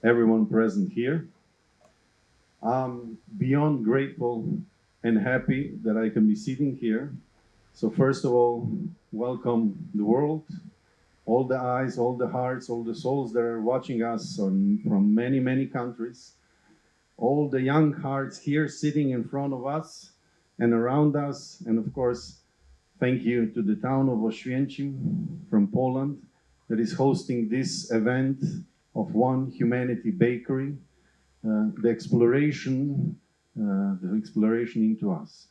everyone present here. I'm beyond grateful and happy that I can be sitting here. So first of all, welcome the world, all the eyes, all the hearts, all the souls that are watching us from many, many countries, all the young hearts here sitting in front of us and around us, and of course, thank you to the town of Oświęcim from Poland that is hosting this event of One Humanity Bakery, the exploration into us.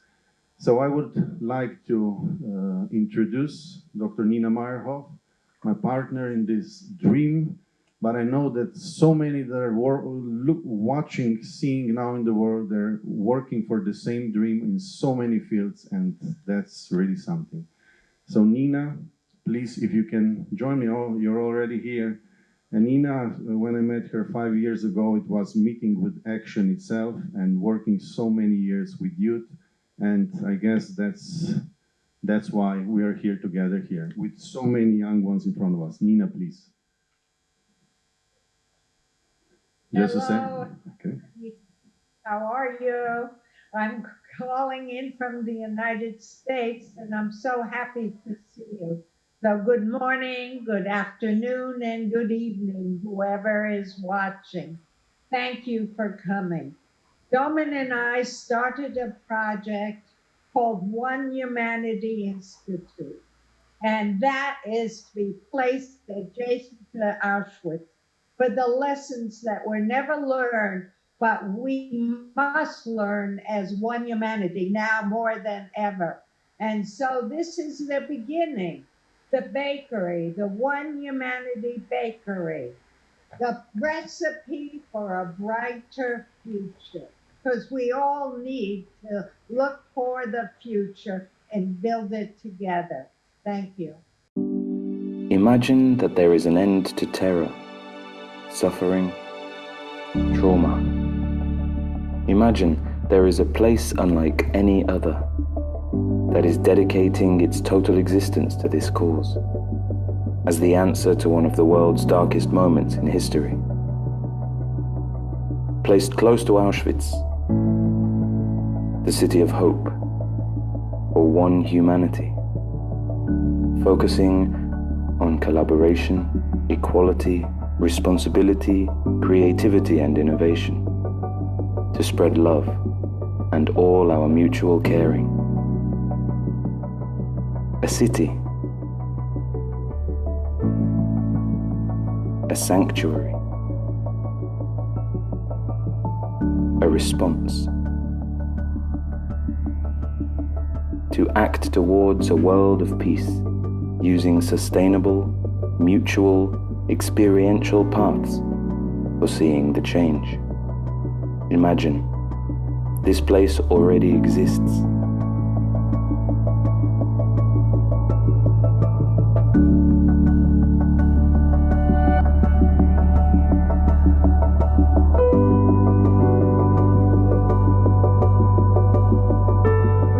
So I would like to introduce Dr. Nina Meyerhoff, my partner in this dream, but I know that so many that are watching, seeing now in the world, they're working for the same dream in so many fields, and that's really something. So Nina, please, if you can join me, you're already here. And Nina, when I met her 5 years ago, it was meeting with Action itself and working so many years with youth. And I guess that's why we are here together here with so many young ones in front of us. Nina, please. Just a second. Okay. How are you? I'm calling in from the United States, and I'm so happy to see you. So good morning, good afternoon, and good evening, whoever is watching. Thank you for coming. Domin and I started a project called One Humanity Institute, and that is to be placed adjacent to Auschwitz for the lessons that were never learned, but we must learn as one humanity now more than ever. And so this is the beginning, the bakery, the One Humanity Bakery, the recipe for a brighter future, because we all need to look for the future and build it together. Thank you. Imagine that there is an end to terror, suffering, trauma. Imagine there is a place unlike any other that is dedicating its total existence to this cause as the answer to one of the world's darkest moments in history. Placed close to Auschwitz, the city of hope, or one humanity, focusing on collaboration, equality, responsibility, creativity, and innovation, to spread love and all our mutual caring. A city, a sanctuary, a response, to act towards a world of peace using sustainable, mutual, experiential paths for seeing the change. Imagine, this place already exists.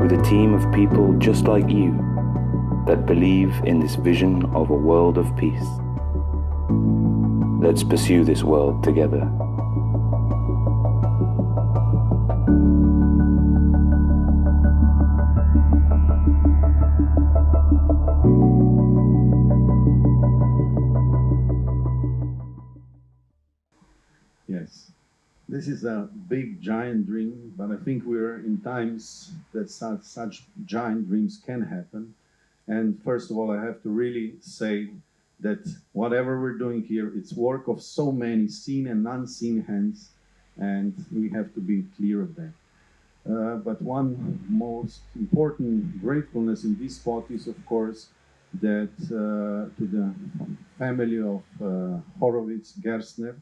With a team of people just like you that believe in this vision of a world of peace. Let's pursue this world together. Yes, this is a big, giant dream, but I think we're in times that such giant dreams can happen. And first of all, I have to really say that whatever we're doing here, it's work of so many seen and unseen hands, and we have to be clear of that. But one most important gratefulness in this spot is, of course, that to the family of Horowitz Gerstner,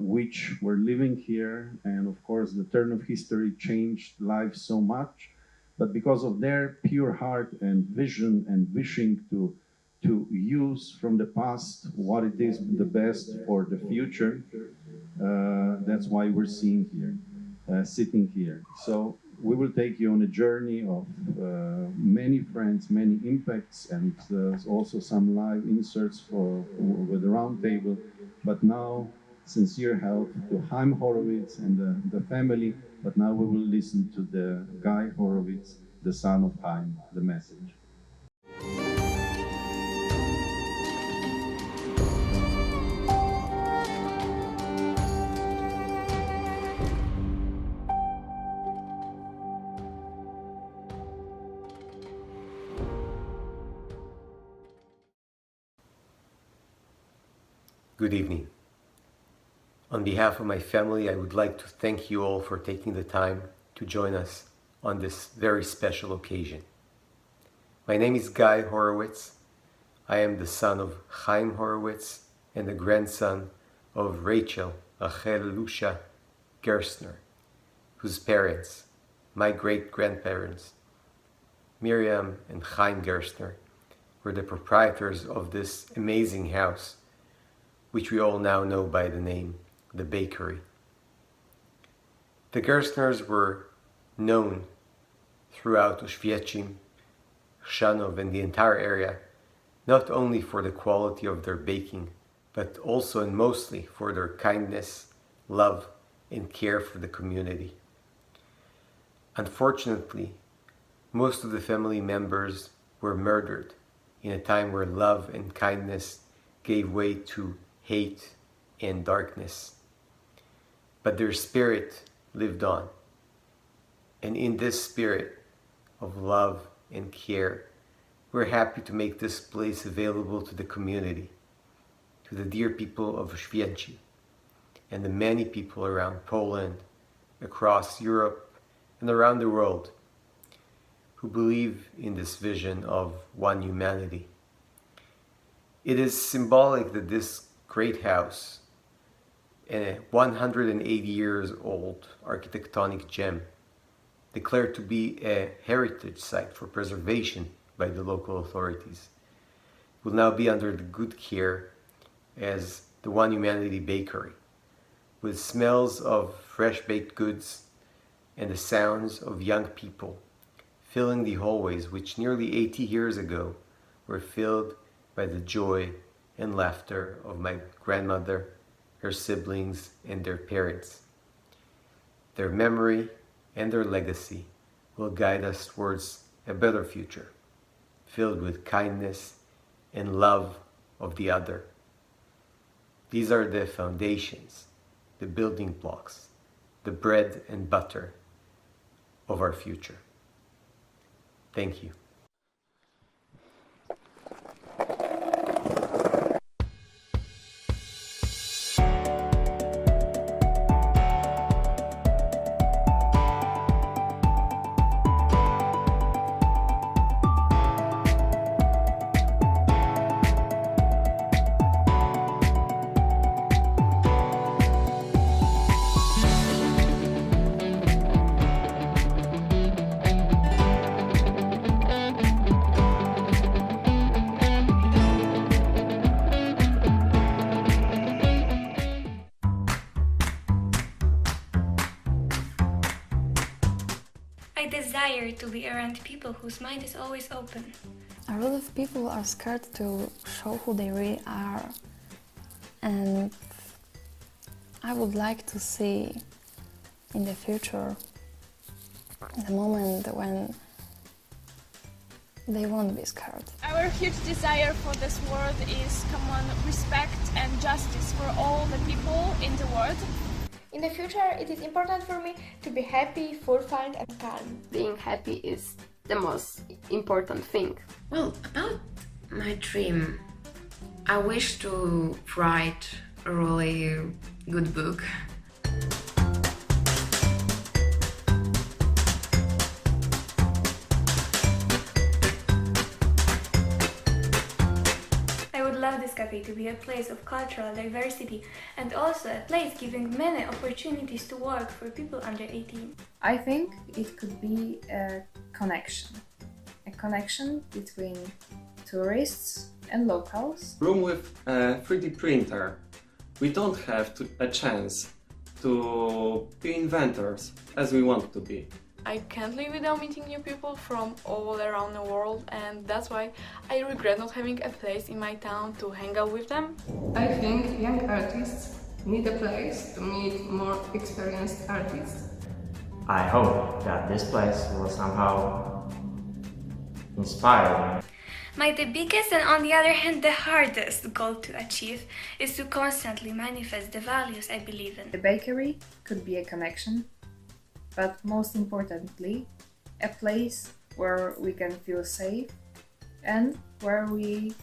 which were living here, and of course the turn of history changed lives so much, but because of their pure heart and vision and wishing to use from the past what it is the best for the future, that's why we're sitting here. So we will take you on a journey of many friends, many impacts, and also some live inserts with the round table. But now sincere help to Chaim Horowitz and the family. But now we will listen to the Guy Horowitz, the son of Chaim, the message. Good evening. On behalf of my family, I would like to thank you all for taking the time to join us on this very special occasion. My name is Guy Horowitz. I am the son of Chaim Horowitz and the grandson of Rachel Lucia Gerstner, whose parents, my great-grandparents, Miriam and Chaim Gerstner, were the proprietors of this amazing house, which we all now know by the name, the bakery. The Gerstners were known throughout Oshwiecim, Chrzanów, and the entire area, not only for the quality of their baking, but also and mostly for their kindness, love, and care for the community. Unfortunately, most of the family members were murdered in a time where love and kindness gave way to hate and darkness. But their spirit lived on. And in this spirit of love and care, we're happy to make this place available to the community, to the dear people of Oświęcim, and the many people around Poland, across Europe, and around the world who believe in this vision of one humanity. It is symbolic that this great house, a 180 years old architectonic gem, declared to be a heritage site for preservation by the local authorities, will now be under the good care as the One Humanity Bakery, with smells of fresh baked goods and the sounds of young people filling the hallways which nearly 80 years ago were filled by the joy and laughter of my grandmother, her siblings, and their parents. Their memory and their legacy will guide us towards a better future, filled with kindness and love of the other. These are the foundations, the building blocks, the bread and butter of our future. Thank you. I desire to be around people whose mind is always open. A lot of people are scared to show who they really are, and I would like to see in the future the moment when they won't be scared. Our huge desire for this world is common respect and justice for all the people in the world. In the future, it is important for me to be happy, fulfilled and calm. Being happy is the most important thing. Well, about my dream, I wish to write a really good book. I would love this cafe to be a place of cultural diversity and also a place giving many opportunities to work for people under 18. I think it could be a connection between tourists and locals. Room with a 3D printer. We don't have a chance to be inventors as we want to be. I can't live without meeting new people from all around the world, and that's why I regret not having a place in my town to hang out with them. I think young artists need a place to meet more experienced artists. I hope that this place will somehow inspire me. The biggest and on the other hand the hardest goal to achieve is to constantly manifest the values I believe in. The bakery could be a connection, but most importantly, a place where we can feel safe and where we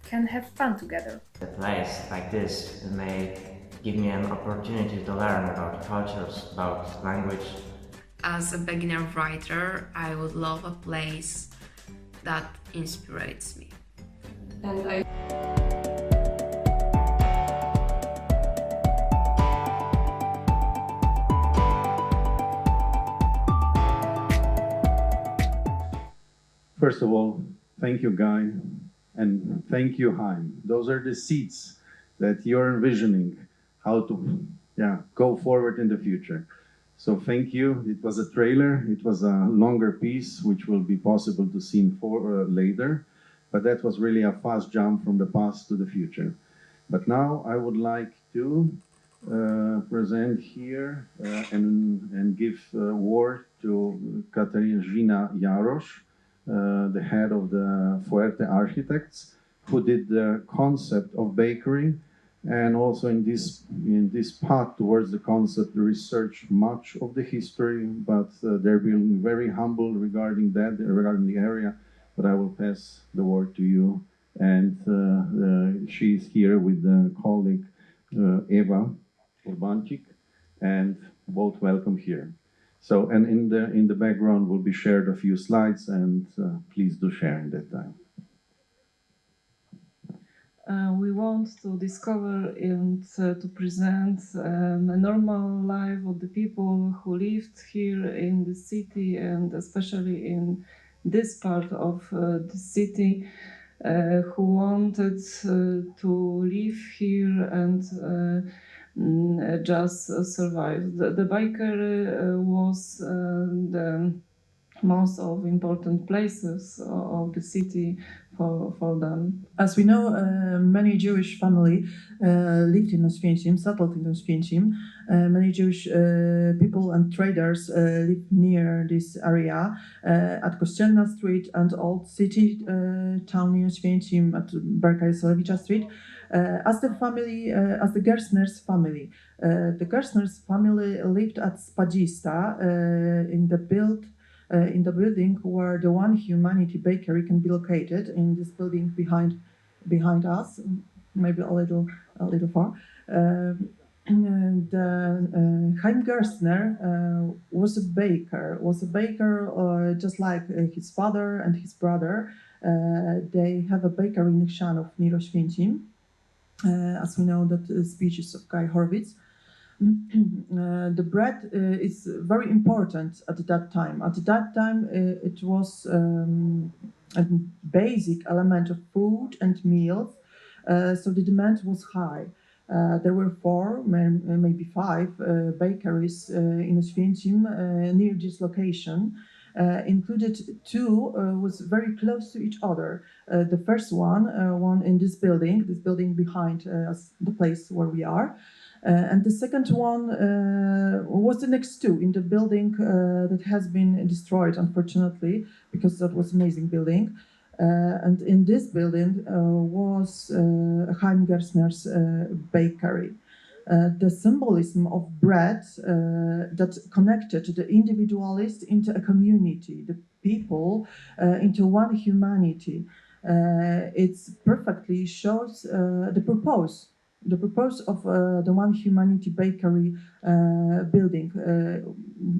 can have fun together. A place like this may give me an opportunity to learn about cultures, about language. As a beginner writer, I would love a place that inspires me. And I First of all, thank you, Guy, and thank you, Haim. Those are the seeds that you're envisioning how to go forward in the future. So thank you. It was a trailer. It was a longer piece, which will be possible to see later. But that was really a fast jump from the past to the future. But now I would like to present here and give a word to Katarzyna Jarosz, the head of the Fuerte Architects, who did the concept of bakery, and also in this path towards the concept research much of the history, but they're being very humble regarding that, regarding the area. But I will pass the word to you, and she's here with the colleague Eva Urbancik, and both welcome here. So, and in the background will be shared a few slides, and please do share in that time. We want to discover and to present a normal life of the people who lived here in the city, and especially in this part of the city, who wanted to live here and just survive. The bakery was the most of important places of the city for them. As we know, many Jewish family lived in Oświęcim, settled in Oświęcim. Many Jewish people and traders live near this area at Kościelna Street and Old City town in Oświęcim at Berka Jeselewicza Street. As the Gerstner's family. The Gerstner's family lived at Spadzista in the building where the One Humanity Bakery can be located, in this building behind us, maybe a little far. Haim Gerstner was a baker just like his father and his brother. They have a bakery in Chrzanów near Oświęcim. As we know, that speeches of Guy Horwitz. The bread is very important at that time. At that time, it was a basic element of food and meals, so the demand was high. There were 4, maybe 5 bakeries in Oświęcim near this location. Included 2 was very close to each other. The first one in this building behind us, the place where we are. And the second one was the next 2 in the building that has been destroyed, unfortunately, because that was an amazing building. And in this building was Haim Gerstner's bakery. The symbolism of bread that connected the individualist into a community, the people into one humanity. It perfectly shows the purpose of the One Humanity Bakery building.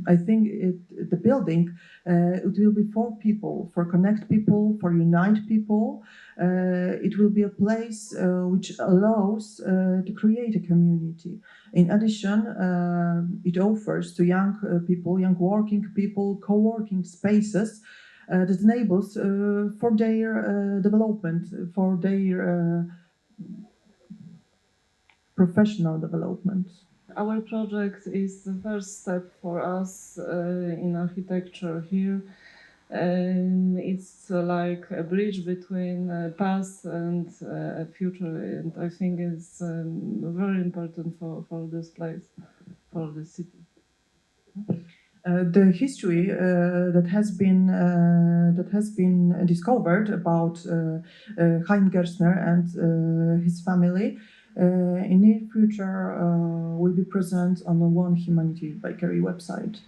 I think the building it will be for people, for connect people, for unite people. It will be a place which allows to create a community. In addition, it offers to young people, young working people, co-working spaces that enables for their development, for their professional development. Our project is the first step for us in architecture here. It's like a bridge between past and future, and I think it's very important for this place, for the city. The history that has been discovered about Chaim Gerstner and his family in near future will be present on the One Humanity Bakery website.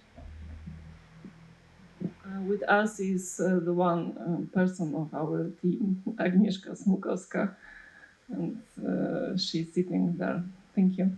With us is the one person of our team, Agnieszka Smukowska, and she's sitting there. Thank you.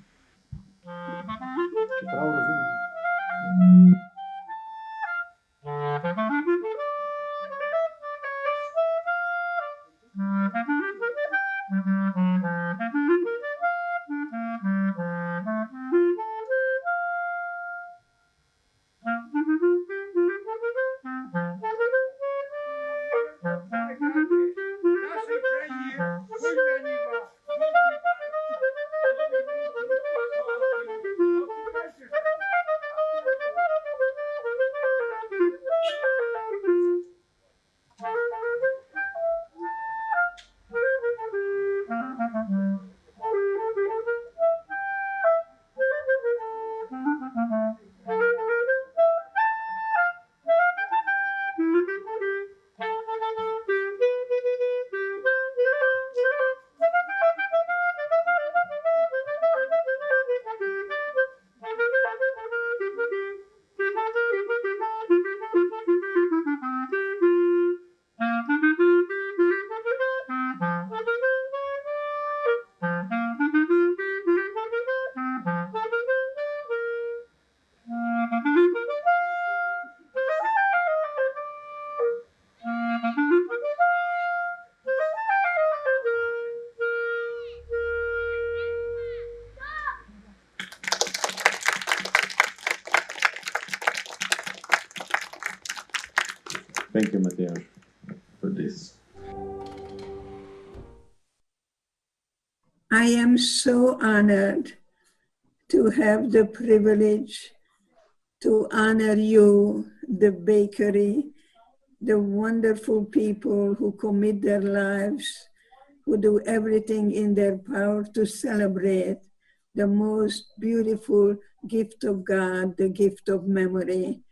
Thank you, Mateusz, for this. I am so honored to have the privilege to honor you, the bakery, the wonderful people who commit their lives, who do everything in their power to celebrate the most beautiful gift of God, the gift of memory.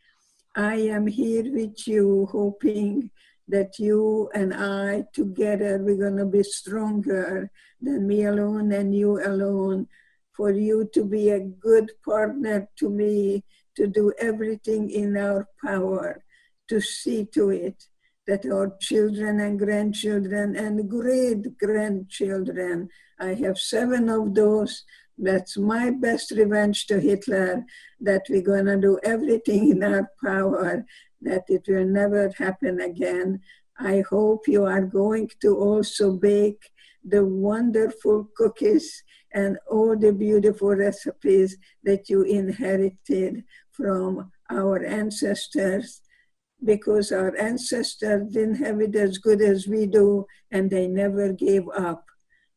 I am here with you, hoping that you and I together, we're going to be stronger than me alone and you alone, for you to be a good partner to me, to do everything in our power, to see to it that our children and grandchildren and great-grandchildren, I have 7 of those, that's my best revenge to Hitler, that we're going to do everything in our power, that it will never happen again. I hope you are going to also bake the wonderful cookies and all the beautiful recipes that you inherited from our ancestors, because our ancestors didn't have it as good as we do, and they never gave up.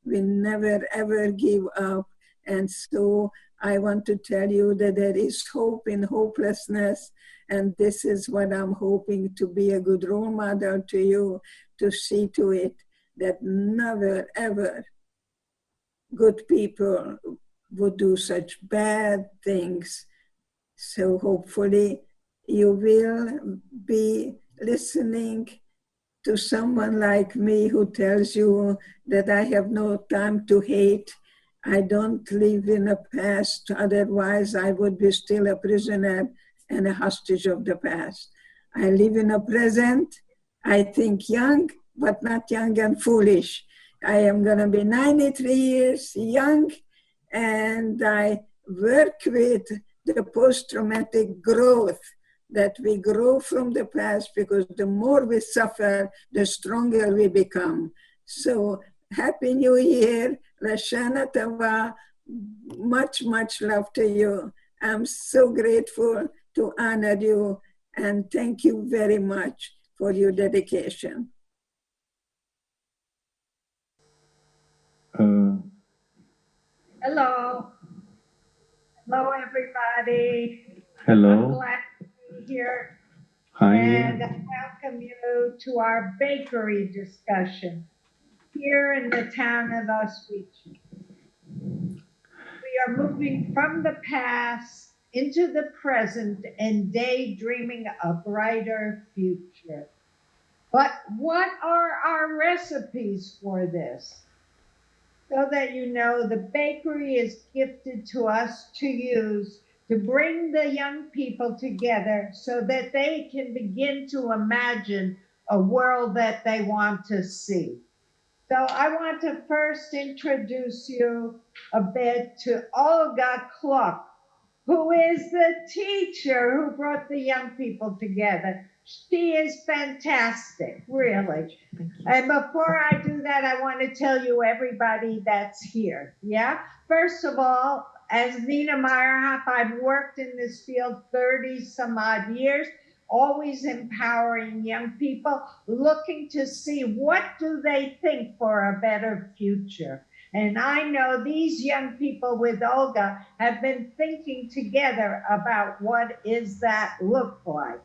We never ever give up. And so I want to tell you that there is hope in hopelessness, and this is what I'm hoping to be a good role model to you, to see to it that never ever good people would do such bad things. So hopefully you will be listening to someone like me who tells you that I have no time to hate. I don't live in the past, otherwise I would be still a prisoner and a hostage of the past. I live in the present. I think young, but not young and foolish. I am going to be 93 years young, and I work with the post-traumatic growth, that we grow from the past, because the more we suffer, the stronger we become. So Happy New Year, Lashana Tova, much, much love to you. I'm so grateful to honor you, and thank you very much for your dedication. Hello. Hello, everybody. Hello. I'm glad to be here. Hi, And Nina. I welcome you to our bakery discussion here in the town of Oswiecim. We are moving from the past into the present and daydreaming a brighter future. But what are our recipes for this? So that you know, the bakery is gifted to us to use to bring the young people together so that they can begin to imagine a world that they want to see. So I want to first introduce you a bit to Olga Klok, who is the teacher who brought the young people together. She is fantastic, really. And before I do that, I want to tell you everybody that's here. Yeah. First of all, as Nina Meyerhoff, I've worked in this field 30 some odd years, always empowering young people, looking to see what do they think for a better future. And I know these young people with Olga have been thinking together about what is that look like.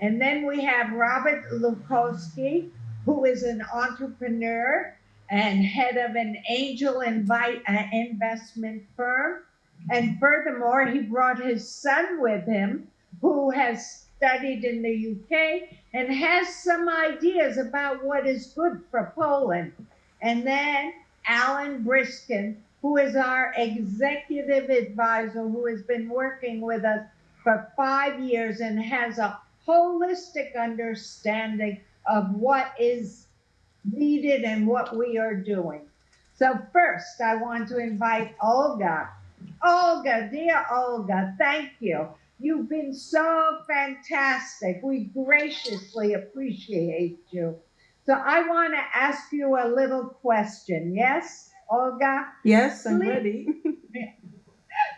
And then we have Robert Lukowski, who is an entrepreneur and head of an angel investment firm. And furthermore, he brought his son with him, who has studied in the UK and has some ideas about what is good for Poland. And then Alan Briskin, who is our executive advisor, who has been working with us for 5 years and has a holistic understanding of what is needed and what we are doing. So first, I want to invite Olga. Olga, dear Olga, thank you. You've been so fantastic. We graciously appreciate you. So I want to ask you a little question. Yes, Olga? Yes, I'm Please- ready.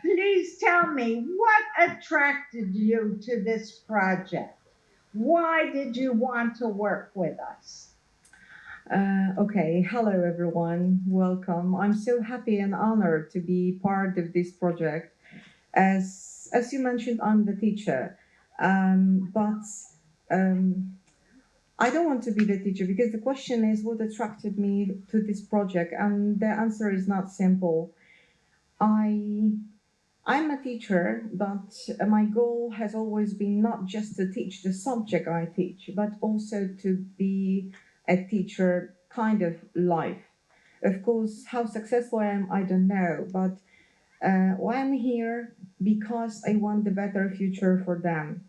Please tell me what attracted you to this project? Why did you want to work with us? Okay, hello everyone, welcome. I'm so happy and honored to be part of this project. As you mentioned, I'm the teacher, but I don't want to be the teacher because the question is what attracted me to this project, and the answer is not simple. I'm a teacher, but my goal has always been not just to teach the subject I teach, but also to be a teacher kind of life. Of course, how successful I am, I don't know, but why I'm here because I want the better future for them.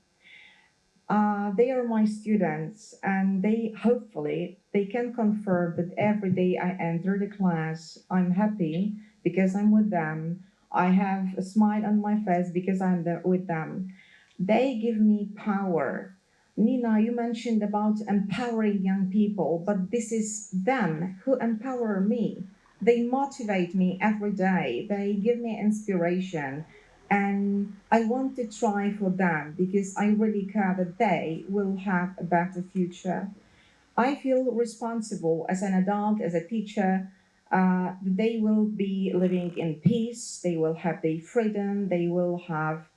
They are my students, and they hopefully they can confirm that every day I enter the class, I'm happy because I'm with them. I have a smile on my face because I'm there with them. They give me power. Nina, you mentioned about empowering young people, but this is them who empower me. They motivate me every day. They give me inspiration. And I want to try for them because I really care that they will have a better future. I feel responsible as an adult, as a teacher. They will be living in peace, they will have their freedom, they will have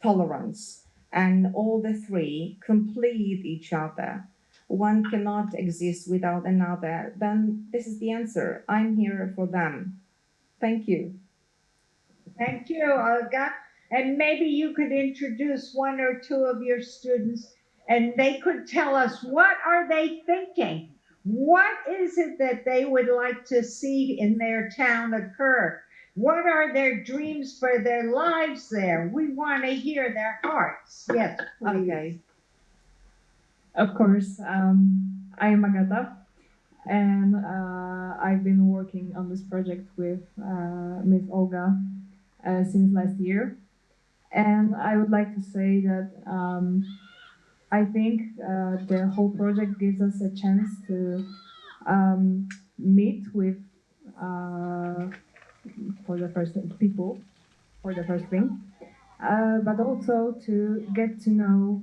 tolerance. And all the three complete each other. One cannot exist without another. Then this is the answer. I'm here for them. Thank you. Thank you, Olga. And maybe you could introduce one or two of your students and they could tell us what are they thinking? What is it that they would like to see in their town occur? What are their dreams for their lives there? We want to hear their hearts. Yes, please. Okay. Of course, I am Agata, and I've been working on this project with Ms. Olga since last year. And I would like to say that I think the whole project gives us a chance to meet with for the first people, for the first thing, but also to get to know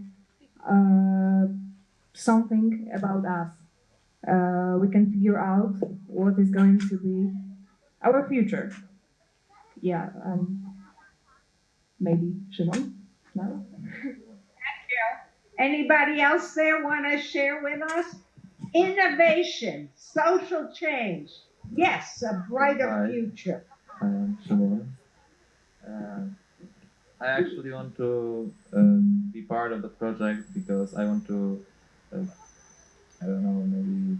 something about us. We can figure out what is going to be our future. Yeah, maybe Shimon now. Thank you. Anybody else there want to share with us? Innovation, social change. Yes, a brighter future. Shimon. I actually want to be part of the project because I want to, I don't know, maybe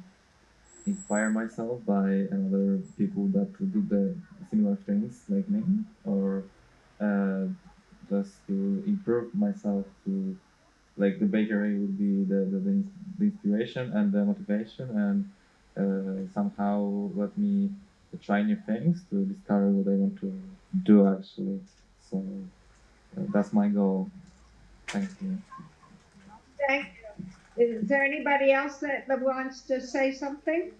inspire myself by other people that do the similar things like me, or just to improve myself to, like the bakery would be the inspiration and the motivation, and somehow let me try new things to discover what I want to do actually. So that's my goal. Thank you. Thank you. Is there anybody else that wants to say something?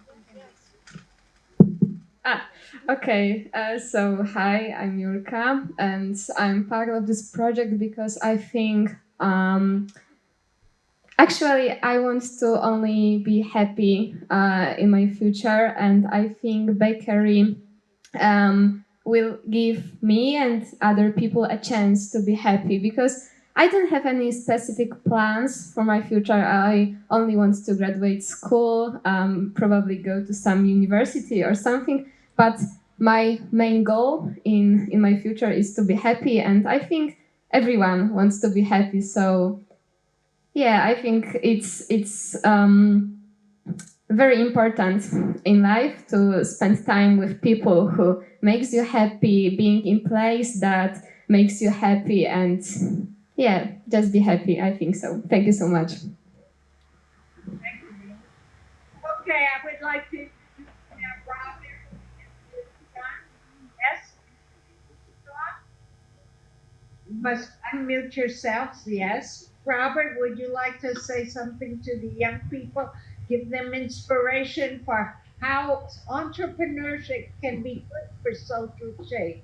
Okay. So hi, I'm Jurka, and I'm part of this project because I think actually I want to only be happy in my future, and I think bakery will give me and other people a chance to be happy because I don't have any specific plans for my future. I only want to graduate school, probably go to some university or something. But my main goal in my future is to be happy, and I think everyone wants to be happy. So yeah, I think it's very important in life to spend time with people who makes you happy, being in place that makes you happy, and yeah, just be happy. I think so. Thank you so much. Okay, I would like to introduce Robert. Yes? You must unmute yourselves, yes. Robert, would you like to say something to the young people? Give them inspiration for how entrepreneurship can be good for social change.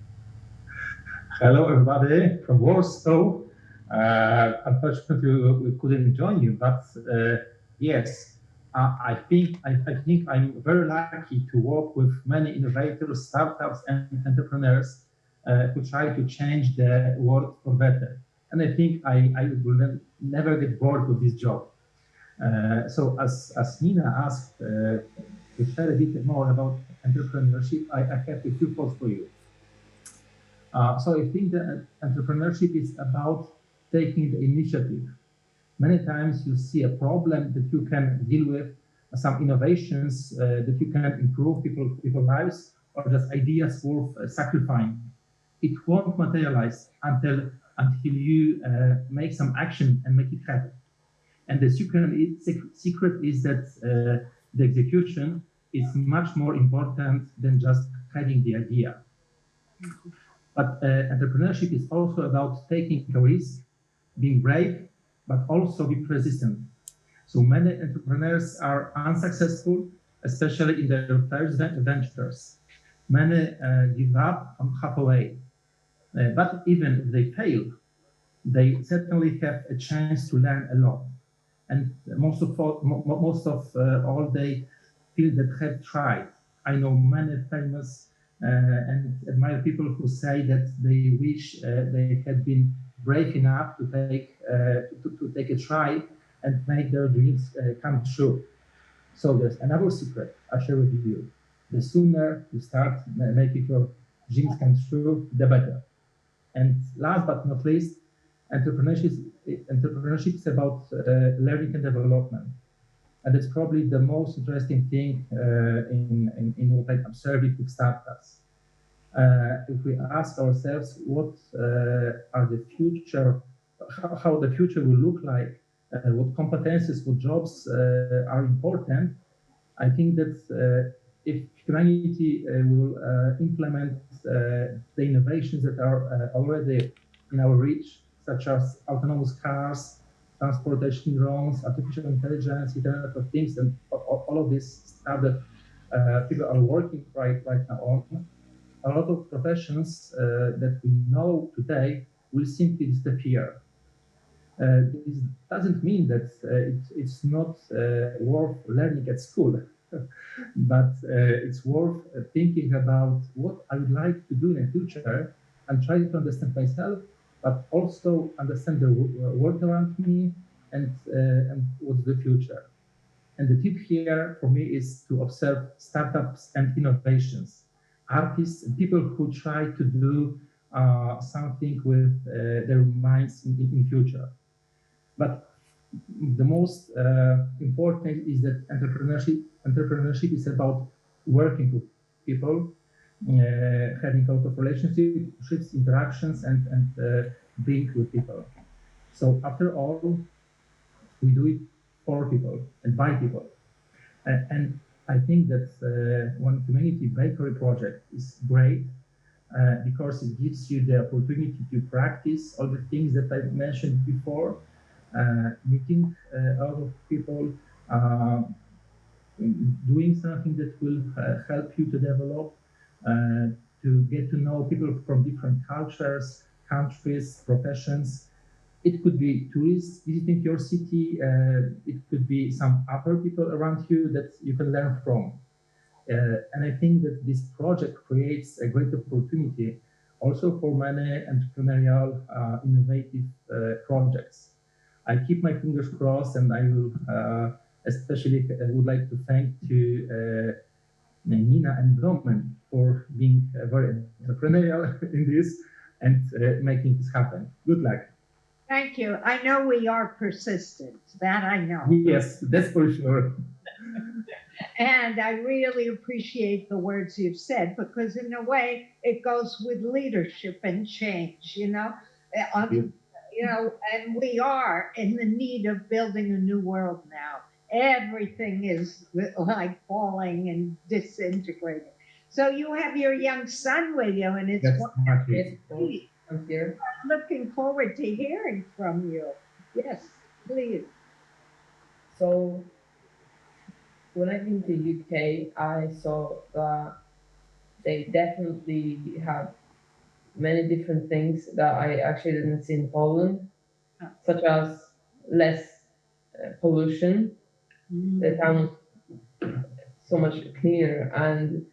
Hello, everybody from Warsaw. Unfortunately, we couldn't join you, but yes, I think I'm very lucky to work with many innovators, startups, and entrepreneurs who try to change the world for better. And I think I will never get bored with this job. So as Nina asked to share a bit more about entrepreneurship, I have a few thoughts for you. So I think that entrepreneurship is about taking the initiative. Many times you see a problem that you can deal with, some innovations that you can improve people's lives, or just ideas worth sacrificing. It won't materialize until you make some action and make it happen. And the secret is that the execution is much more important than just having the idea. But entrepreneurship is also about taking a risk, being brave, but also be persistent. So many entrepreneurs are unsuccessful, especially in their first ventures. Many give up on halfway. But even if they fail, they certainly have a chance to learn a lot. And most of all, they feel that have tried. I know many famous and admire people who say that they wish they had been brave enough to take a try and make their dreams come true. So there's another secret I share with you. The sooner you start making your dreams come true, the better. And last but not least, entrepreneurship is about learning and development. And it's probably the most interesting thing in what I'm observing with startups. If we ask ourselves what are the future, how the future will look like, what competencies, what jobs are important, I think that if humanity will implement the innovations that are already in our reach, such as autonomous cars, transportation drones, artificial intelligence, Internet of Things, and all of this stuff that people are working right now on, a lot of professions that we know today will simply disappear. This doesn't mean that it's not worth learning at school, but it's worth thinking about what I would like to do in the future and trying to understand myself, but also understand the world around me, and what's the future. And the tip here for me is to observe startups and innovations, artists and people who try to do something with their minds in future. But the most important is that entrepreneurship is about working with people, having a lot of relationships, interactions, and being with people. So after all, we do it for people and by people. And I think that One Community Bakery project is great because it gives you the opportunity to practice all the things that I mentioned before, meeting a lot of people, doing something that will help you to develop, to get to know people from different cultures, countries, professions. It could be tourists visiting your city. It could be some other people around you that you can learn from. And I think that this project creates a great opportunity also for many entrepreneurial, innovative projects. I keep my fingers crossed, and I will especially would like to thank to Nina and Domen for being very entrepreneurial in this and making this happen. Good luck. Thank you. I know we are persistent. That I know. Yes, that's for sure. And I really appreciate the words you've said because, in a way, it goes with leadership and change. And we are in the need of building a new world now. Everything is like falling and disintegrating. So you have your young son with you, and it's wonderful. I'm here. I'm looking forward to hearing from you. Yes, please. So, when I came to UK, I saw that they definitely have many different things that I actually didn't see in Poland, such as less pollution. The town is so much cleaner, and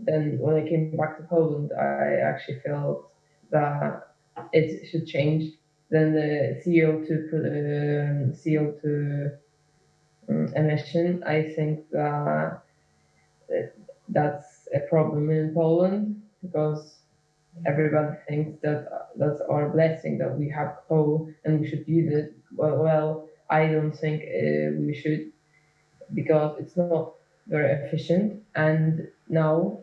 then when I came back to Poland, I actually felt that it should change. Then the CO2 emission, I think that that's a problem in Poland because everybody thinks that that's our blessing that we have coal and we should use it. Well, I don't think we should because it's not very efficient. And now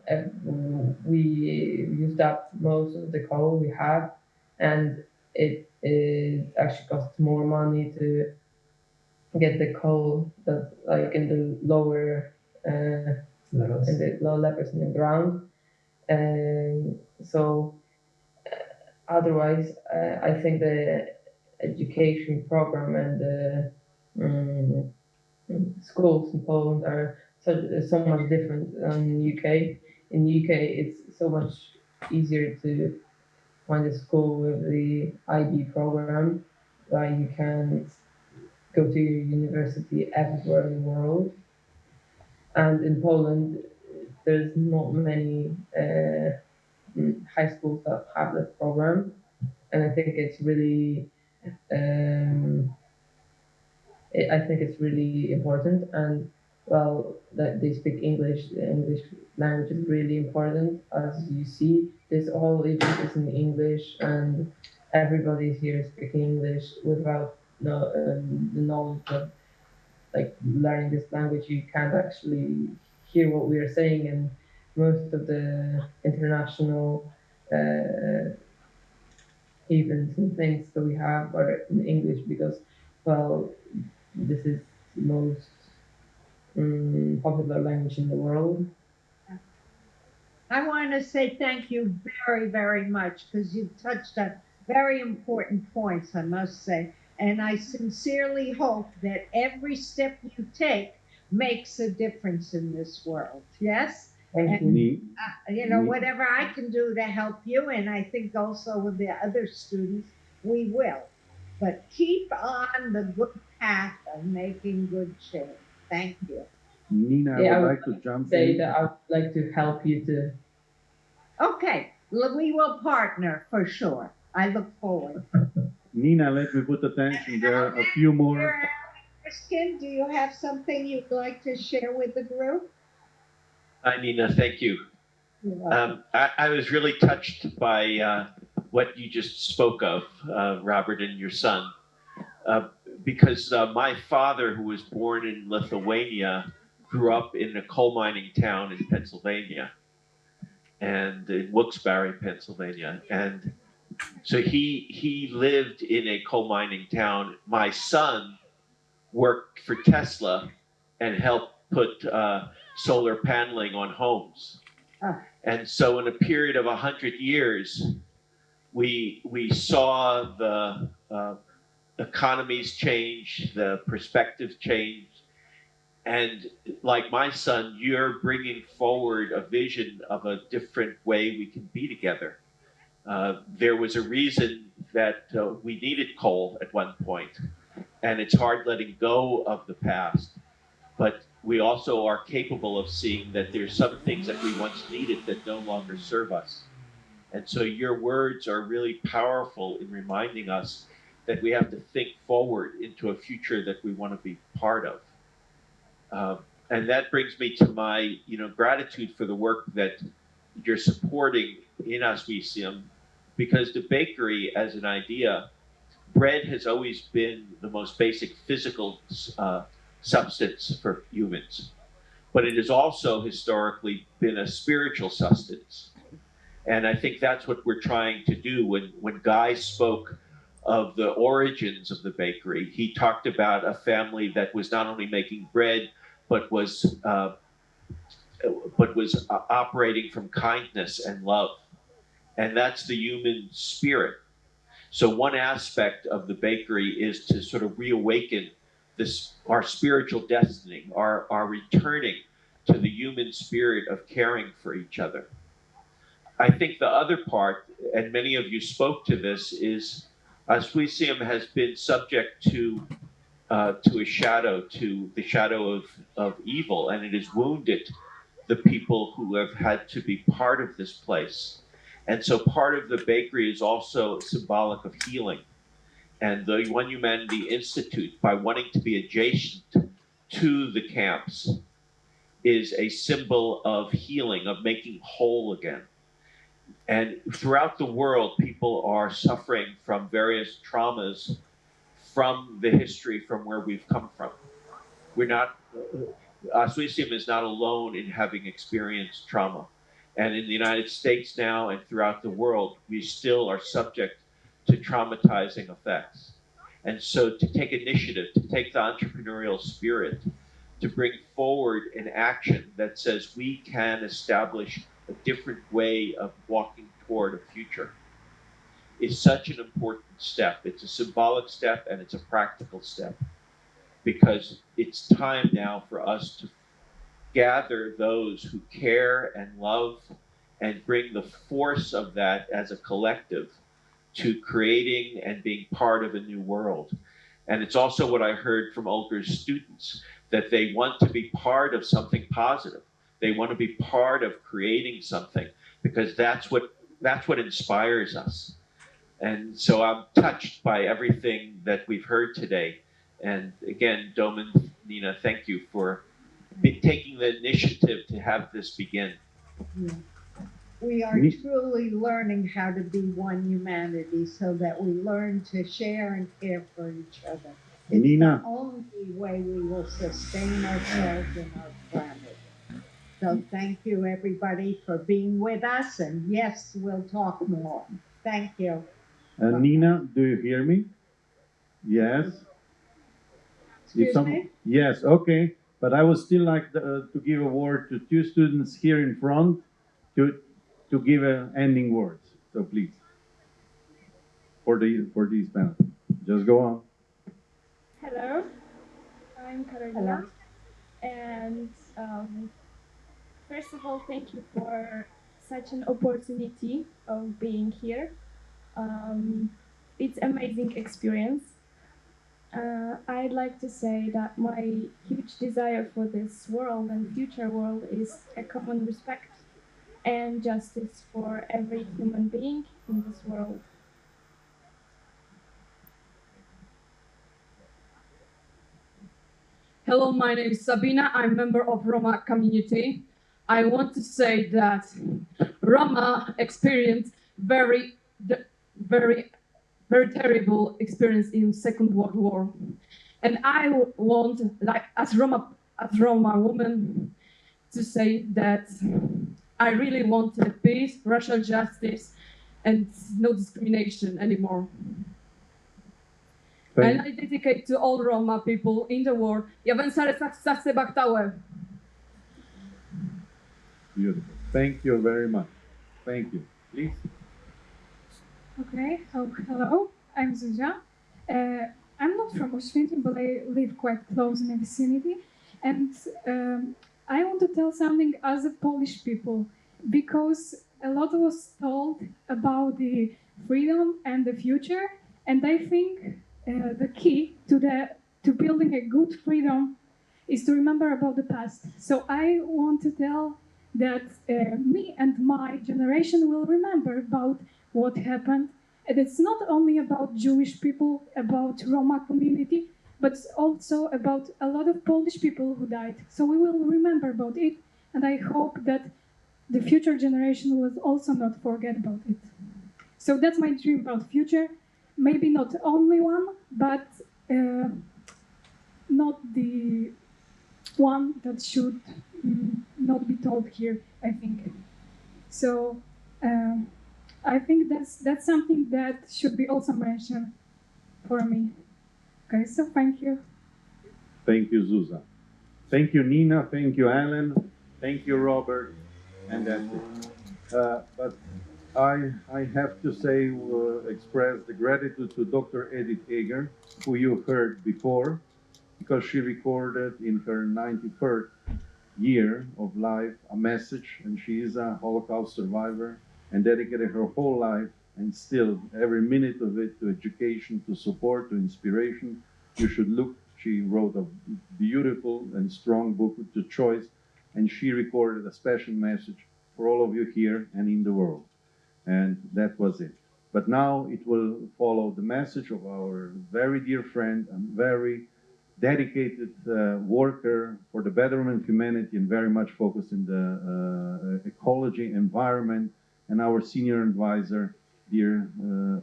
we used up most of the coal we have, and it actually costs more money to get the coal that like in the lower levels. in the low levels in the ground. And so otherwise, I think the education program and the schools in Poland are so much different than UK. In UK, it's so much easier to find a school with the IB program, where you can go to your university everywhere in the world. And in Poland, there's not many high schools that have that program, and I think it's really, I think it's really important. And well, that they speak English. The English language is really important. As you see, this whole event is in English, and everybody here is speaking English without the knowledge of like learning this language. You can't actually hear what we are saying, and most of the international events and things that we have are in English because, well, this is the most popular language in the world. I want to say thank you very, very much because you touched on very important points, I must say. And I sincerely hope that every step you take makes a difference in this world. Yes? Thank you. Whatever I can do to help you, and I think also with the other students, we will. But keep on the good path of making good change. Thank you. Nina, I would like to jump in. That I would like to help you too. Okay, we will partner for sure. I look forward. Nina, let me put attention. There are a few more. Christian, do you have something you'd like to share with the group? Hi, Nina. Thank you. I was really touched by what you just spoke of, Robert, and your son, because my father, who was born in Lithuania, grew up in a coal mining town in Pennsylvania, and in Wilkes-Barre, Pennsylvania, and so he lived in a coal mining town. My son worked for Tesla and helped put solar paneling on homes. And so in a period of 100 years, we saw the economies change, the perspectives change. And like my son, you're bringing forward a vision of a different way we can be together. There was a reason that we needed coal at one point, and it's hard letting go of the past. But we also are capable of seeing that there's some things that we once needed that no longer serve us. And so your words are really powerful in reminding us that we have to think forward into a future that we want to be part of. And that brings me to my, gratitude for the work that you're supporting in Auspicium, because the bakery as an idea, bread has always been the most basic physical substance for humans, but it has also historically been a spiritual sustenance. And I think that's what we're trying to do. When Guy spoke of the origins of the bakery, he talked about a family that was not only making bread, but was operating from kindness and love. And that's the human spirit. So one aspect of the bakery is to sort of reawaken our spiritual destiny, our returning to the human spirit of caring for each other. I think the other part, and many of you spoke to this, is Auspicium has been subject to a shadow, to the shadow of evil, and it has wounded the people who have had to be part of this place. And so part of the bakery is also symbolic of healing. And the One Humanity Institute, by wanting to be adjacent to the camps, is a symbol of healing, of making whole again. And throughout the world, people are suffering from various traumas from the history from where we've come from. Auspicium is not alone in having experienced trauma. And in the United States now and throughout the world, we still are subject to traumatizing effects. And so to take initiative, to take the entrepreneurial spirit, to bring forward an action that says we can establish a different way of walking toward a future is such an important step. It's a symbolic step and it's a practical step, because it's time now for us to gather those who care and love and bring the force of that as a collective to creating and being part of a new world. And it's also what I heard from Olga's students, that they want to be part of something positive. They want to be part of creating something, because that's what inspires us. And so I'm touched by everything that we've heard today. And again, Domen, Nina, thank you for taking the initiative to have this begin. Yeah. We are truly learning how to be one humanity, so that we learn to share and care for each other. It's Nina. the only way we will sustain ourselves and our planet. So thank you, everybody, for being with us. And yes, we'll talk more. Thank you. Nina, do you hear me? Yes. Excuse me? Yes, okay. But I would still like to give a word to two students here in front to give ending words. So please, for these panel, just go on. Hello, I'm Carolina. And first of all, thank you for such an opportunity of being here. It's amazing experience. I'd like to say that my huge desire for this world and future world is a common respect and justice for every human being in this world. Hello, my name is Sabina. I'm a member of Roma community. I want to say that Roma experienced very terrible experience in Second World War, and I want, like as Roma woman, to say that I really want peace, racial justice, and no discrimination anymore. And I dedicate to all Roma people in the world. Beautiful. Thank you very much. Thank you. Please. Okay, so hello, I'm Zuzia. I'm not from Oświęcim, but I live quite close in the vicinity. And I want to tell something as a Polish people, because a lot was told about the freedom and the future, and I think the key to building a good freedom is to remember about the past. So I want to tell that me and my generation will remember about what happened. And it's not only about Jewish people, about Roma community, but also about a lot of Polish people who died. So we will remember about it, and I hope that the future generation will also not forget about it. So that's my dream about future. Maybe not only one, but not the one that should not be told here, I think. So I think that's something that should be also mentioned for me. Okay, so thank you. Thank you, Zuza. Thank you, Nina. Thank you, Alan. Thank you, Robert. And that's it. But I have to say, express the gratitude to Dr. Edith Eger, who you heard before, because she recorded in her 91st year of life a message, and she is a Holocaust survivor and dedicated her whole life and still every minute of it to education, to support, to inspiration. You should look. She wrote a beautiful and strong book to choice, and she recorded a special message for all of you here and in the world. And that was it. But now it will follow the message of our very dear friend and very dedicated worker for the betterment of humanity and very much focused in the ecology, environment, and our senior advisor, dear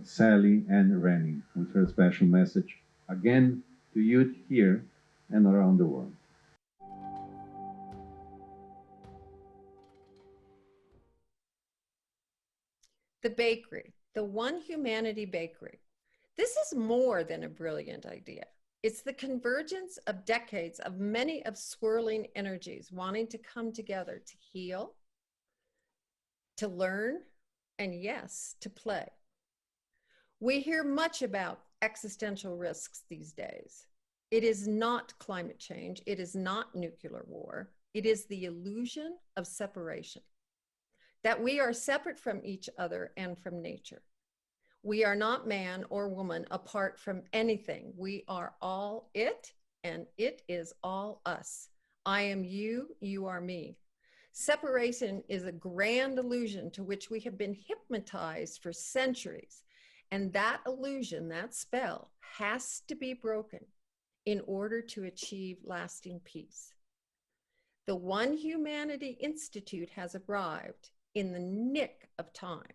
Sally Ann Rennie, with her special message, again, to youth here and around the world. The bakery, the One Humanity Bakery. This is more than a brilliant idea. It's the convergence of decades of many of swirling energies wanting to come together to heal, to learn, and yes, to play. We hear much about existential risks these days. It is not climate change. It is not nuclear war. It is the illusion of separation, that we are separate from each other and from nature. We are not man or woman apart from anything. We are all it, and it is all us. I am you, you are me. Separation is a grand illusion to which we have been hypnotized for centuries. And that illusion, that spell, has to be broken in order to achieve lasting peace. The One Humanity Institute has arrived in the nick of time.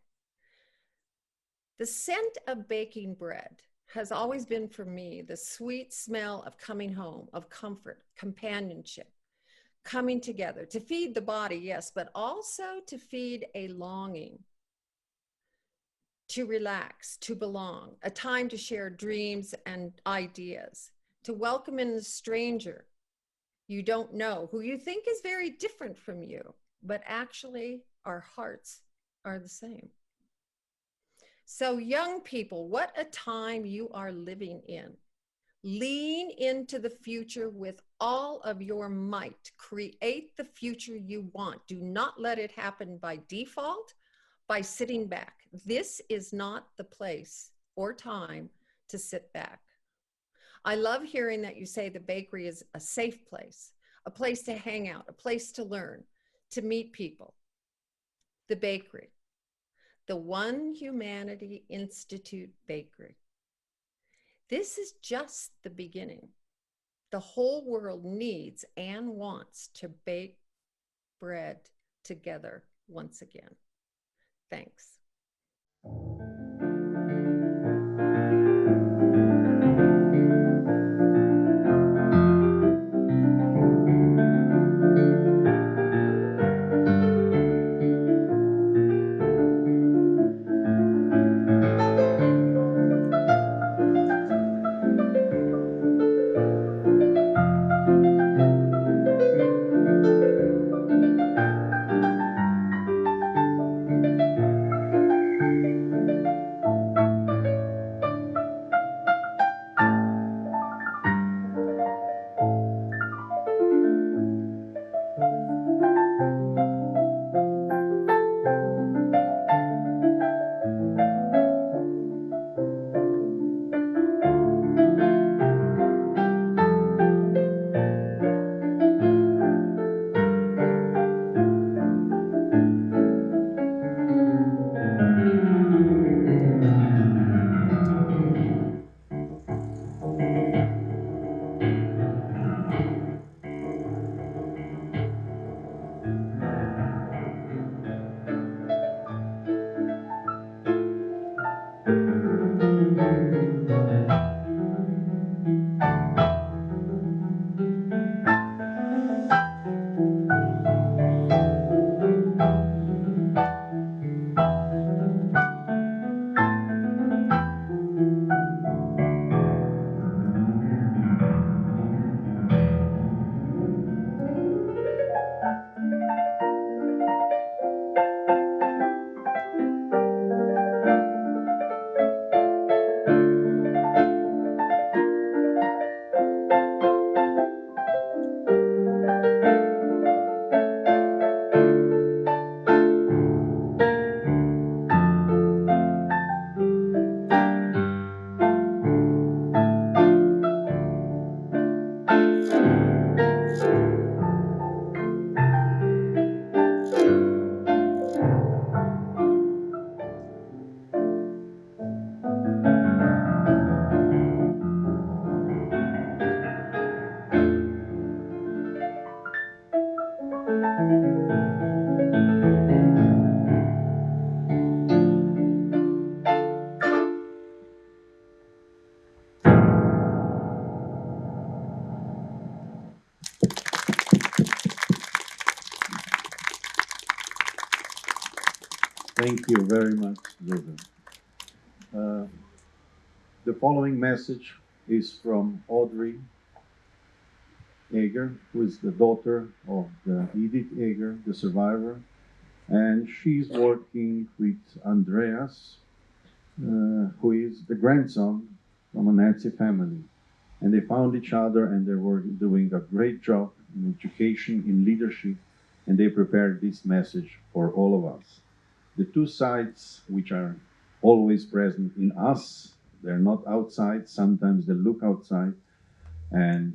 The scent of baking bread has always been for me the sweet smell of coming home, of comfort, companionship, coming together to feed the body, yes, but also to feed a longing, to relax, to belong, a time to share dreams and ideas, to welcome in a stranger you don't know, who you think is very different from you, but actually our hearts are the same. So young people, what a time you are living in. Lean into the future with all of your might. Create the future you want. Do not let it happen by default, by sitting back. This is not the place or time to sit back. I love hearing that you say the bakery is a safe place, a place to hang out, a place to learn, to meet people. The bakery. The One Humanity Institute Bakery. This is just the beginning. The whole world needs and wants to bake bread together once again. Thanks. Thank you very much, Zuzan. The following message is from Audrey Eger, who is the daughter of Edith Eger, the survivor, and she's working with Andreas, who is the grandson from a Nazi family. And they found each other, and they were doing a great job in education, in leadership, and they prepared this message for all of us. The two sides which are always present in us, they're not outside, sometimes they look outside, and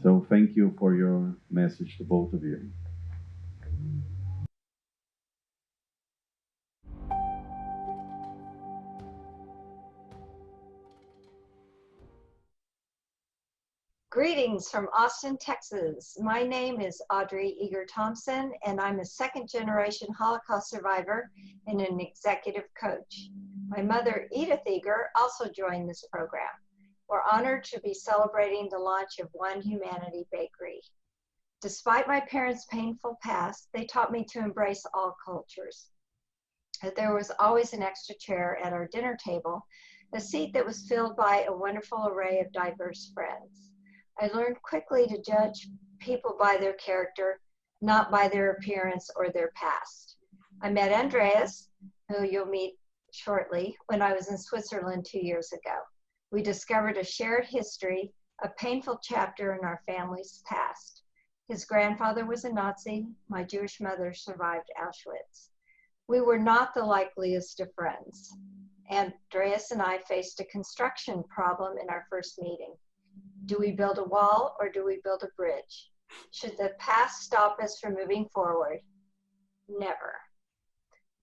so thank you for your message to both of you. Greetings from Austin, Texas. My name is Audrey Eger Thompson, and I'm a second-generation Holocaust survivor and an executive coach. My mother, Edith Eger, also joined this program. We're honored to be celebrating the launch of One Humanity Bakery. Despite my parents' painful past, they taught me to embrace all cultures. There was always an extra chair at our dinner table, a seat that was filled by a wonderful array of diverse friends. I learned quickly to judge people by their character, not by their appearance or their past. I met Andreas, who you'll meet shortly, when I was in Switzerland 2 years ago. We discovered a shared history, a painful chapter in our family's past. His grandfather was a Nazi. My Jewish mother survived Auschwitz. We were not the likeliest of friends. Andreas and I faced a construction problem in our first meeting. Do we build a wall or do we build a bridge? Should the past stop us from moving forward? Never.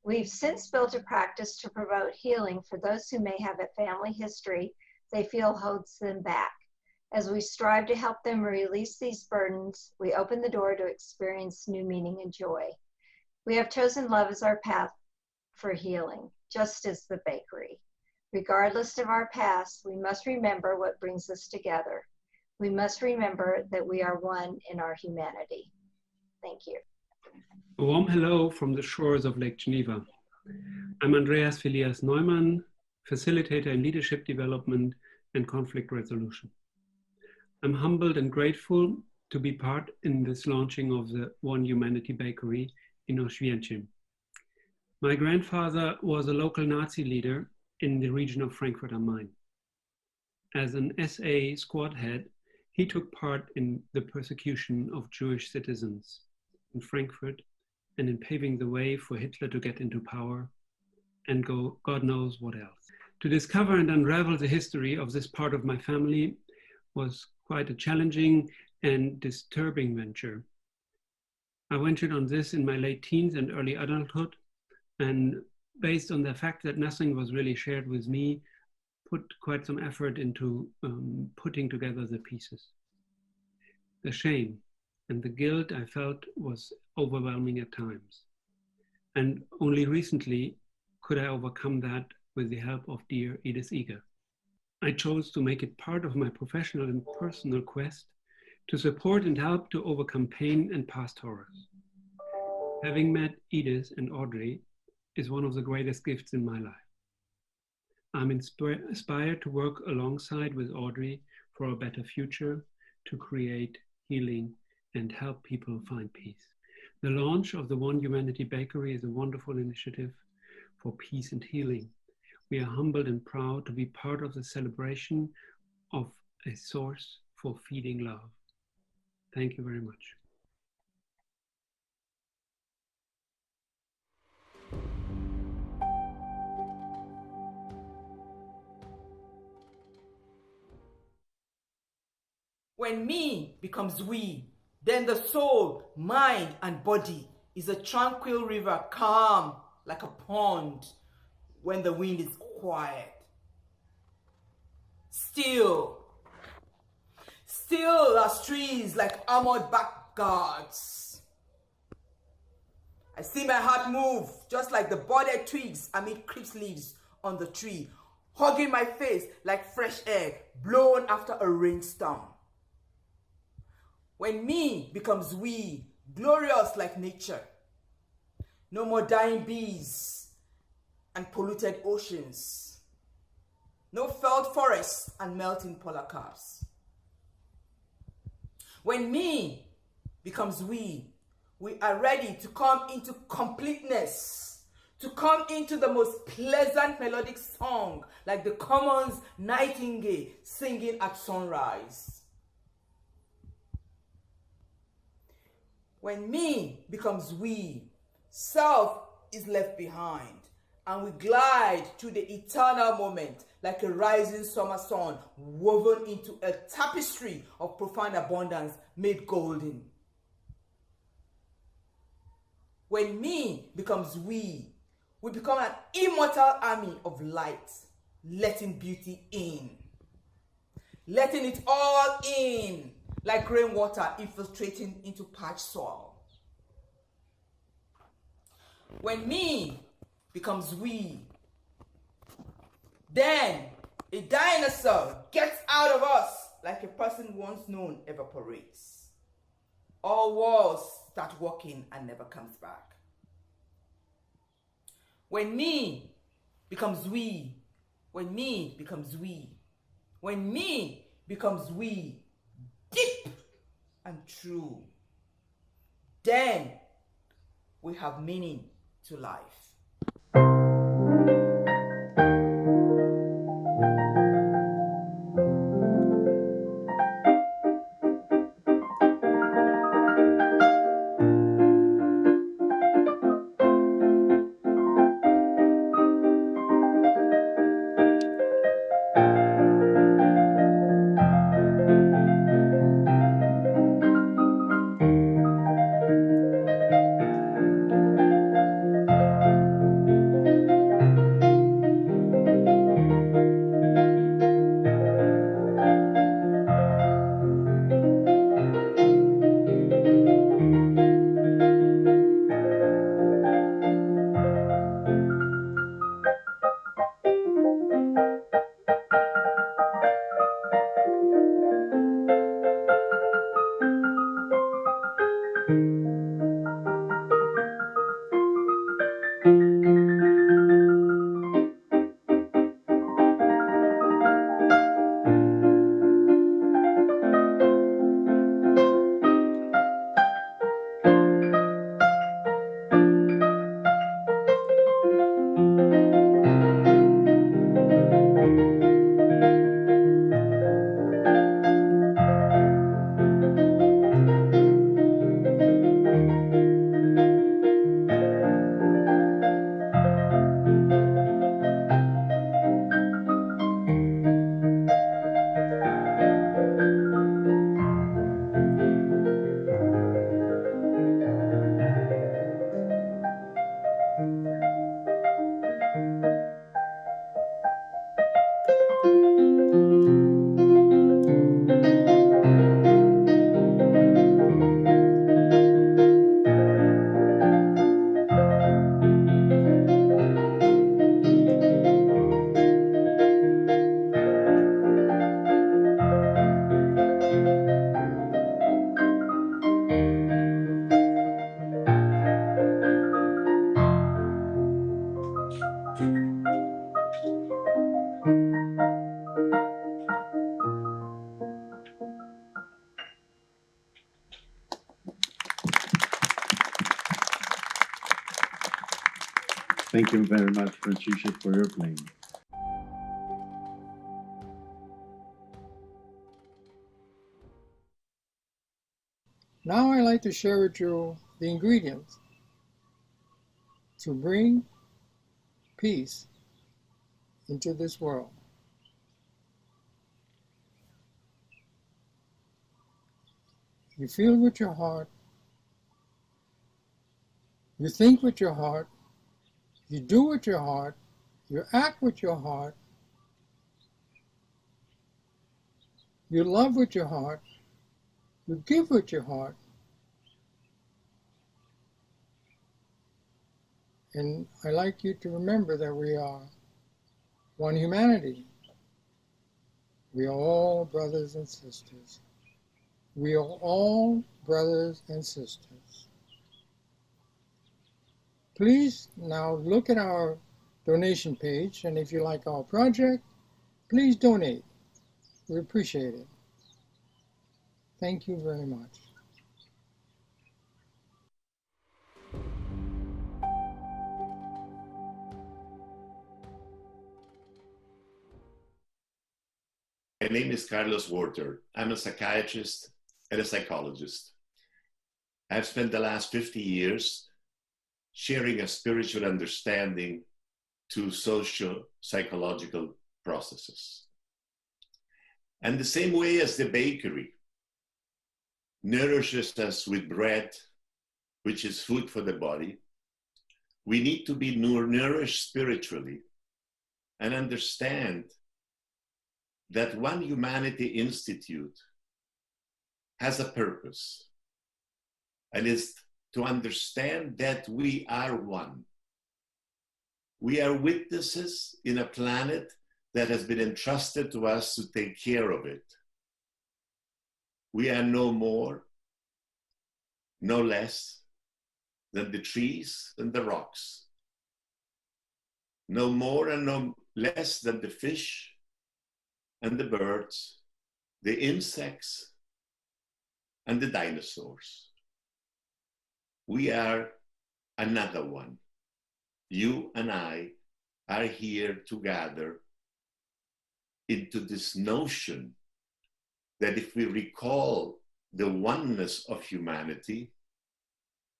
We've since built a practice to promote healing for those who may have a family history they feel holds them back. As we strive to help them release these burdens, we open the door to experience new meaning and joy. We have chosen love as our path for healing, just as the bakery. Regardless of our past, we must remember what brings us together. We must remember that we are one in our humanity. Thank you. A warm hello from the shores of Lake Geneva. I'm Andreas Filias Neumann, facilitator in leadership development and conflict resolution. I'm humbled and grateful to be part in this launching of the One Humanity Bakery in Oświęcim. My grandfather was a local Nazi leader in the region of Frankfurt am Main. As an SA squad head, he took part in the persecution of Jewish citizens in Frankfurt and in paving the way for Hitler to get into power and go God knows what else. To discover and unravel the history of this part of my family was quite a challenging and disturbing venture. I ventured on this in my late teens and early adulthood, and based on the fact that nothing was really shared with me, put quite some effort into putting together the pieces. The shame and the guilt I felt was overwhelming at times. And only recently could I overcome that with the help of dear Edith Eger. I chose to make it part of my professional and personal quest to support and help to overcome pain and past horrors. Having met Edith and Audrey is one of the greatest gifts in my life. I'm inspired to work alongside with Audrey for a better future, to create healing and help people find peace. The launch of the One Humanity Bakery is a wonderful initiative for peace and healing. We are humbled and proud to be part of the celebration of a source for feeding love. Thank you very much. When me becomes we, then the soul, mind, and body is a tranquil river, calm like a pond when the wind is quiet. Still as trees like armored back guards. I see my heart move just like the budded twigs amid crisp leaves on the tree, hugging my face like fresh air blown after a rainstorm. When me becomes we, glorious like nature. No more dying bees and polluted oceans. No felled forests and melting polar caps. When me becomes we are ready to come into completeness, to come into the most pleasant melodic song like the commons nightingale singing at sunrise. When me becomes we, self is left behind, and we glide to the eternal moment like a rising summer sun woven into a tapestry of profound abundance made golden. When me becomes we become an immortal army of light, letting beauty in, letting it all in, like rainwater infiltrating into parched soil. When me becomes we, then a dinosaur gets out of us like a person once known evaporates. All walls start walking and never comes back. When me becomes we, when me becomes we, when me becomes we, deep and true, then we have meaning to life. Thank you very much, Francisca, for your playing. Now I'd like to share with you the ingredients to bring peace into this world. You feel with your heart, you think with your heart, you do with your heart, you act with your heart, you love with your heart, you give with your heart, and I like you to remember that we are one humanity. We are all brothers and sisters. We are all brothers and sisters. Please now look at our donation page, and if you like our project, please donate. We appreciate it. Thank you very much. My name is Carlos Werther. I'm a psychiatrist and a psychologist. I've spent the last 50 years sharing a spiritual understanding to social psychological processes. And the same way as the bakery nourishes us with bread, which is food for the body, we need to be nourished spiritually and understand that One Humanity Institute has a purpose, and is to understand that we are one. We are witnesses in a planet that has been entrusted to us to take care of it. We are no more, no less than the trees and the rocks. No more and no less than the fish and the birds, the insects and the dinosaurs. We are another one. You and I are here to gather into this notion that if we recall the oneness of humanity,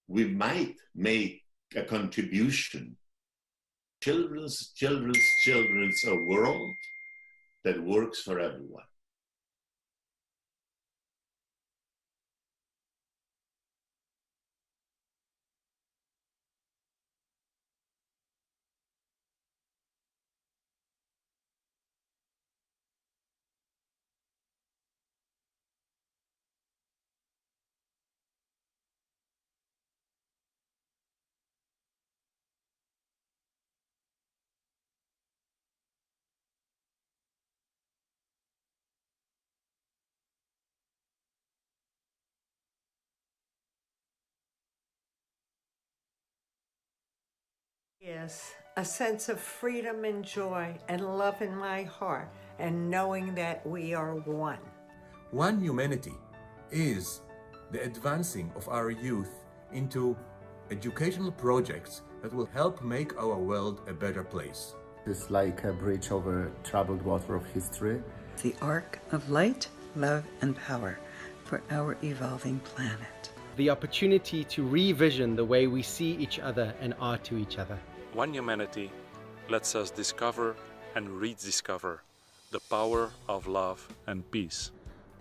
we might make a contribution. Children's a world that works for everyone. Yes, a sense of freedom and joy and love in my heart, and knowing that we are one. One Humanity is the advancing of our youth into educational projects that will help make our world a better place. It's like a bridge over troubled water of history. The arc of light, love, and power for our evolving planet. The opportunity to revision the way we see each other and are to each other. One Humanity lets us discover and rediscover the power of love and peace.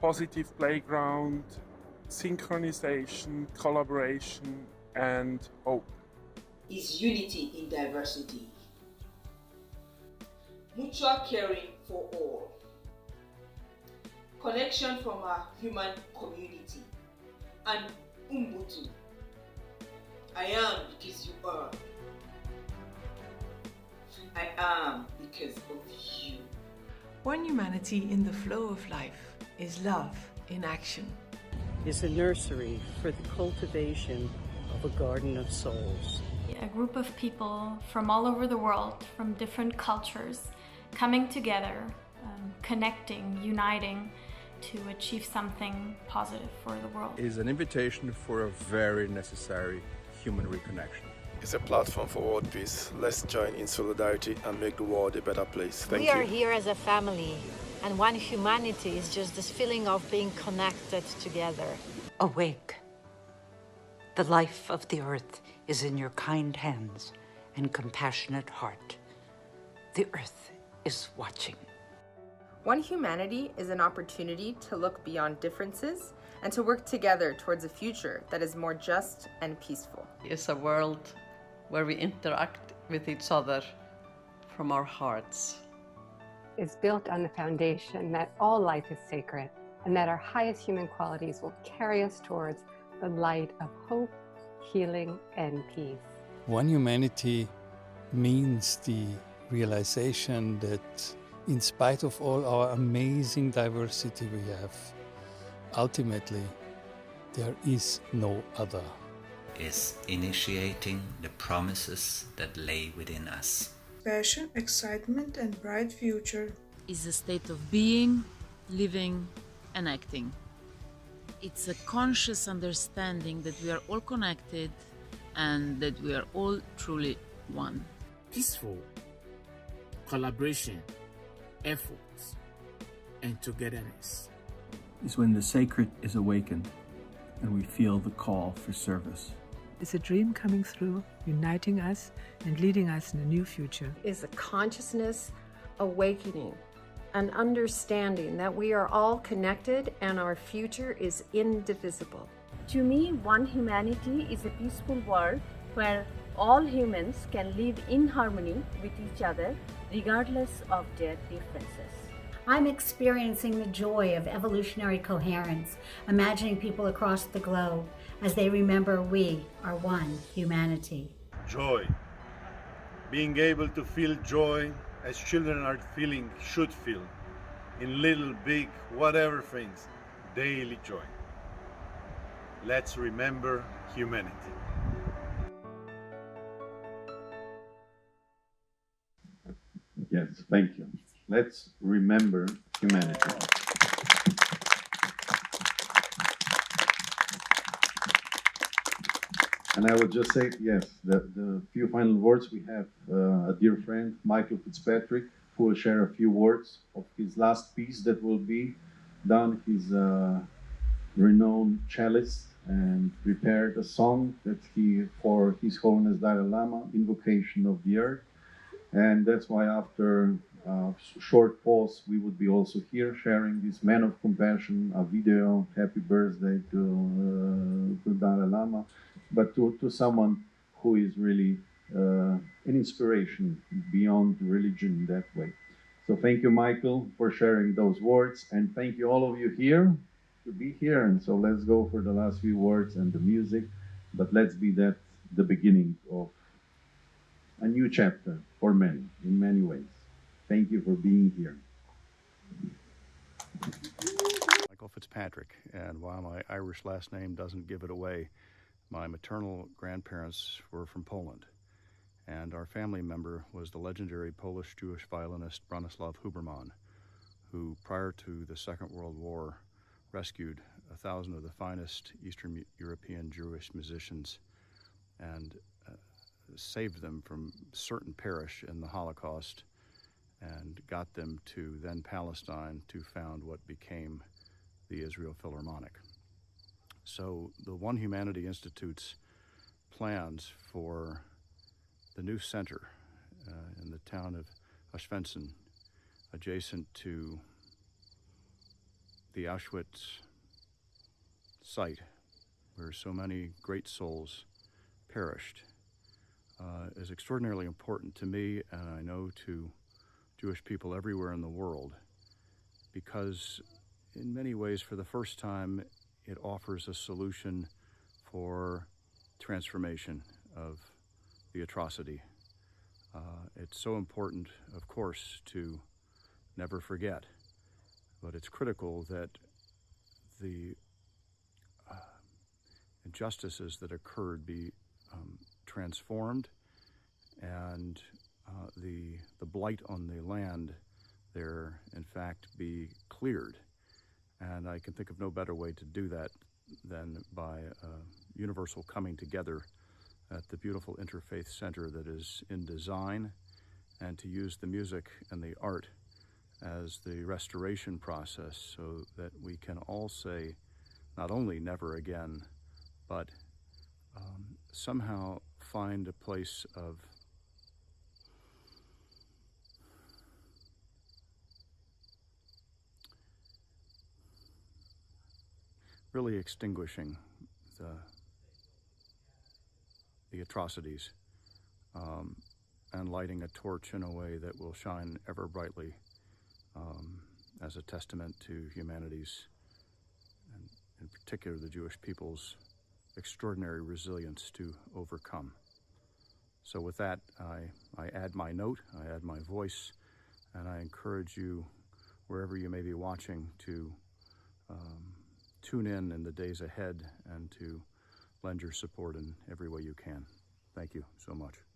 Positive playground, synchronization, collaboration, and hope. Is unity in diversity. Mutual caring for all. Connection from our human community. And Ubuntu. I am because you are. I am because of you. One Humanity in the flow of life is love in action. Is a nursery for the cultivation of a garden of souls. A group of people from all over the world, from different cultures, coming together, connecting, uniting to achieve something positive for the world. Is an invitation for a very necessary human reconnection. It's a platform for world peace. Let's join in solidarity and make the world a better place. Thank you. We are here as a family, and One Humanity is just this feeling of being connected together. Awake. The life of the earth is in your kind hands and compassionate heart. The earth is watching. One Humanity is an opportunity to look beyond differences and to work together towards a future that is more just and peaceful. It's a world where we interact with each other from our hearts. It's built on the foundation that all life is sacred and that our highest human qualities will carry us towards the light of hope, healing, and peace. One Humanity means the realization that in spite of all our amazing diversity we have, ultimately there is no other. Is initiating the promises that lay within us. Passion, excitement, and bright future. Is a state of being, living, and acting. It's a conscious understanding that we are all connected and that we are all truly one. Peaceful collaboration, efforts, and togetherness. Is when the sacred is awakened and we feel the call for service. It's a dream coming through, uniting us and leading us in a new future. Is a consciousness awakening, an understanding that we are all connected and our future is indivisible. To me, One Humanity is a peaceful world where all humans can live in harmony with each other regardless of their differences. I'm experiencing the joy of evolutionary coherence, imagining people across the globe as they remember we are one humanity. Joy. Being able to feel joy as children are feeling, should feel, in little, big, whatever things, daily joy. Let's remember humanity. Yes, thank you. Let's remember humanity. And I would just say, yes, the few final words, we have a dear friend, Michael Fitzpatrick, who will share a few words of his last piece that will be done. He's a renowned cellist and prepared a song that he, for His Holiness Dalai Lama, Invocation of the Earth. And that's why after a short pause, we would be also here sharing this Man of Compassion, a video, happy birthday to Dalai Lama, but to someone who is really an inspiration beyond religion in that way. So thank you, Michael, for sharing those words, and thank you all of you here to be here. And so let's go for the last few words and the music, but let's be that the beginning of a new chapter for many, in many ways. Thank you for being here. Michael Fitzpatrick, and while my Irish last name doesn't give it away, my maternal grandparents were from Poland, and our family member was the legendary Polish Jewish violinist Bronislaw Huberman, who prior to the Second World War rescued 1,000 of the finest Eastern European Jewish musicians and saved them from certain perish in the Holocaust and got them to then Palestine to found what became the Israel Philharmonic. So the One Humanity Institute's plans for the new center in the town of Oswiecim, adjacent to the Auschwitz site where so many great souls perished, is extraordinarily important to me, and I know to Jewish people everywhere in the world, because in many ways, for the first time, it offers a solution for transformation of the atrocity. It's so important, of course, to never forget, but it's critical that the injustices that occurred be transformed, and the blight on the land there, in fact, be cleared. And I can think of no better way to do that than by universal coming together at the beautiful Interfaith Center that is in design, and to use the music and the art as the restoration process so that we can all say not only never again, but somehow find a place of really extinguishing the atrocities and lighting a torch in a way that will shine ever brightly as a testament to humanity's, and in particular the Jewish people's, extraordinary resilience to overcome. So with that, I add my note, I add my voice, and I encourage you, wherever you may be watching, to tune in the days ahead and to lend your support in every way you can. Thank you so much.